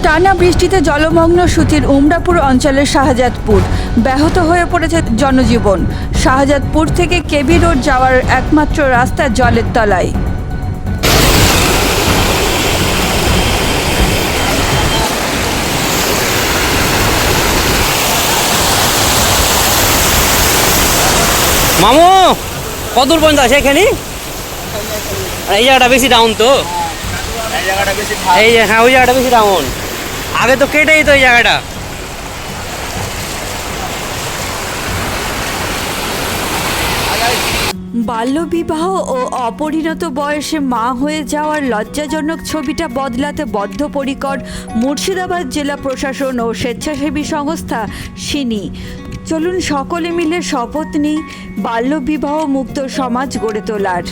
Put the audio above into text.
টানা বৃষ্টিতে জলমগ্ন সুতির উমরাপুর অঞ্চলের শাহজাদপুর। ব্যাহত হয়ে পড়েছে জনজীবন। শাহজাদপুর থেকে কেবি রোড যাওয়ার একমাত্র রাস্তা জলের তলায়। মামু কত দূর পর্যন্ত আছে এখানে? এই জায়গাটা বেশি ডাউন তো, এই যে হ্যাঁ ওই জায়গাটা বেশি ডাউন। আগে তো কেটেই তো এই জায়গাটা। বাল্যবিবাহ ও অপরিণত বয়সে মা হয়ে যাওয়ার লজ্জাজনক ছবিটা বদলাতে বদ্ধপরিকর মুর্শিদাবাদ জেলা প্রশাসন ও স্বেচ্ছাসেবী সংস্থা সিনি। চলুন সকলে মিলে শপথ নিই বাল্যবিবাহ মুক্ত সমাজ গড়ে তোলার।